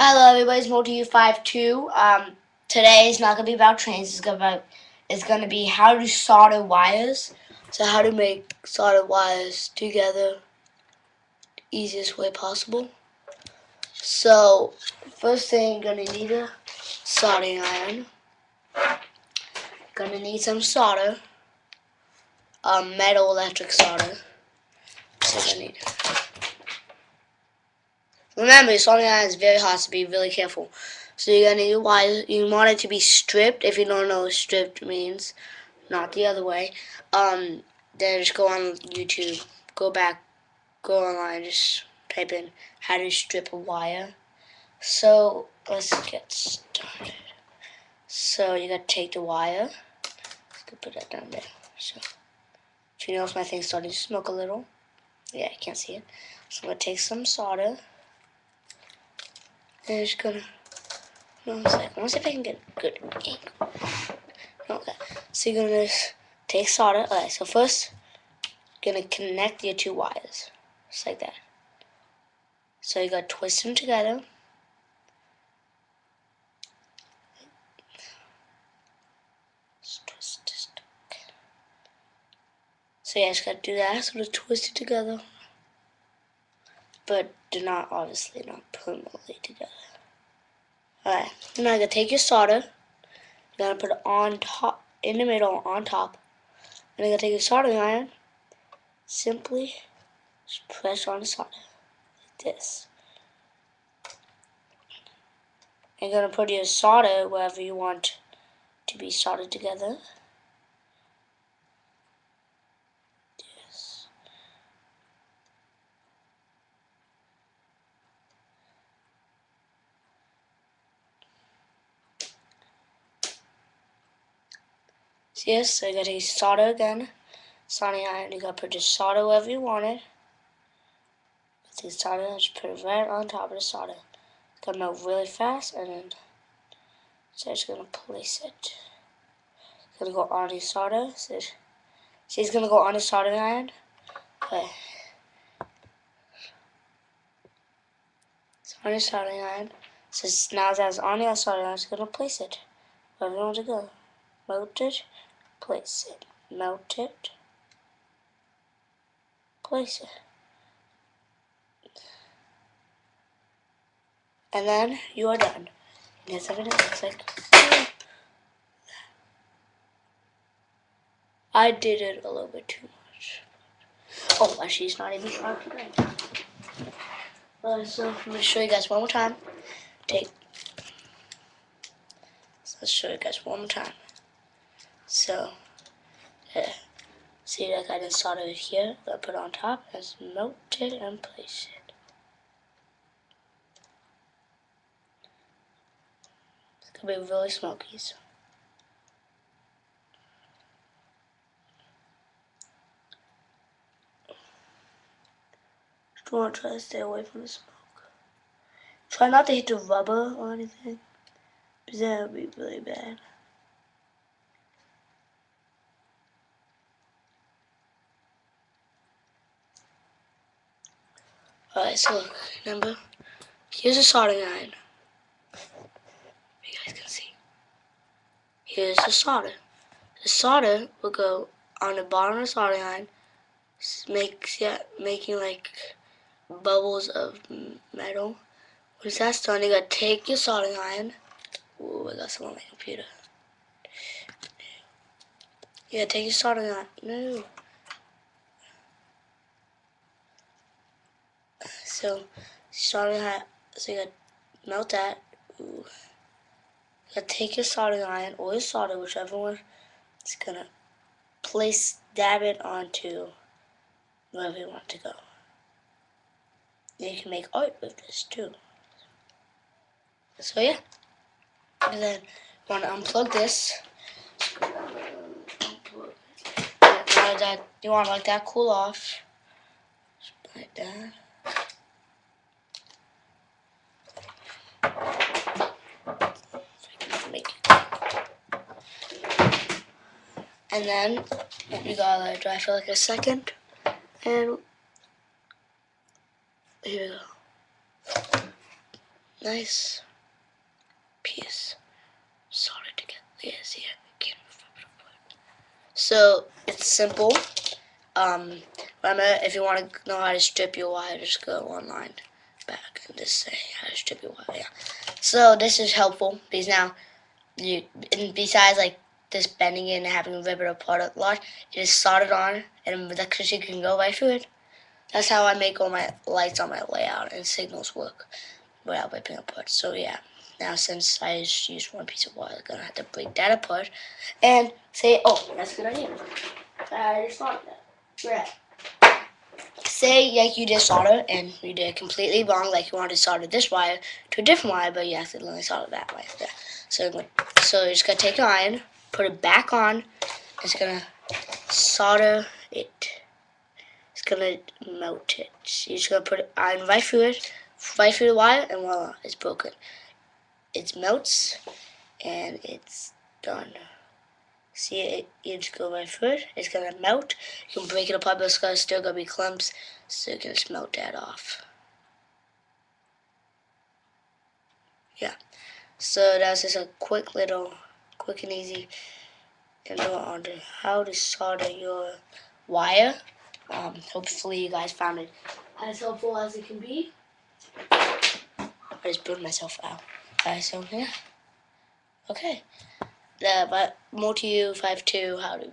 Hello, everybody. It's Multi52. Today is not gonna be about trains. It's gonna be how to solder wires. So how to make solder wires together the easiest way possible. So first thing, you're gonna need a soldering iron. Gonna need some solder. Metal electric solder. So you're gonna need. Remember, soldering iron is very hot, so be really careful. So you're gonna need wires. You want it to be stripped. If you don't know what stripped means, not the other way. Then just go on YouTube, go online, just type in how to strip a wire. So let's get started. So you gotta take the wire. Let's put that down there. So if you notice my thing's starting to smoke a little. Yeah, I can't see it. So I'm gonna take some solder. And I'm just gonna one second. I want to see if I can get a good angle. Okay. So you're gonna just take solder. Okay, so first gonna connect your two wires, just like that. So you gotta twist them together. So yeah, just gotta do that. So to twist it together, but do not obviously not permanently together. Alright, now you're gonna take your solder. You're gonna put it on top, in the middle, on top. And you're gonna take your soldering iron. Simply just press on the solder like this. And you're gonna put your solder wherever you want to be soldered together. Yes. So yes, so you gotta take solder again. Soldering iron, you gotta put your solder wherever you want it. Take solder, just put it right on top of the solder. It's gonna melt really fast, and then so I'm just gonna place it. It's gonna go on the solder. So it's gonna go on the soldering iron. Okay. It's on the soldering iron. So now that it's on the soldering iron, it's gonna place it wherever you want to go. Melt it, place it. Melt it, place it. And then you are done. And that's what it looks like. I did it a little bit too much. Oh, actually, it's not even sharp today. So I'm going to show you guys one more time. Let's show you guys one more time. So, see that I just soldered it here. I put it on top, let's melt it and place it. It's going to be really smoky. So. Just want to try to stay away from the smoke. Try not to hit the rubber or anything, because that would be really bad. Alright, so look, remember, here's a soldering iron. You guys can see. Here's the solder. The solder will go on the bottom of the soldering iron, making like bubbles of metal. Once that's done, you gotta take your soldering iron. Ooh, I got some on my computer. You gotta take your soldering iron. No. So, soldering iron. So you gotta melt that. Ooh. You gotta take your soldering iron or your solder, whichever one. It's gonna dab it onto wherever you want to go. And you can make art with this too. So yeah. And then you want to unplug this. You want to let that cool off. Just like that. And then you gotta let it dry for like a second. And here we go. nice piece soldered together. Yes, here. So it's simple. Remember, if you want to know how to strip your wire, just go online back and just say how to strip your wire. Yeah. So this is helpful because now and besides like this bending it and having to rip it apart a lot, it is soldered on and the electricity can go right through it. That's how I make all my lights on my layout and signals work without ripping apart. So yeah, now since I just used one piece of wire, I'm gonna have to break that apart and say, oh, that's a good idea. I just thought of that. Yeah. Say like you did solder and you did it completely wrong, like you wanted to solder this wire to a different wire, but you accidentally soldered that wire. Yeah. So you're just gonna take your iron, put it back on, it's gonna solder it. It's gonna melt it. So you're just gonna put iron right through the wire, and voila, it's broken. It melts, and it's done. See it, you just go right through it. It's gonna melt. You can break it apart, but it's still gonna be clumps, so you can just melt that off. Yeah. So that's just a quick and easy info on how to solder your wire. Hopefully you guys found it as helpful as it can be. I just burned myself out. So yeah. Okay. But more to you 5-2 how to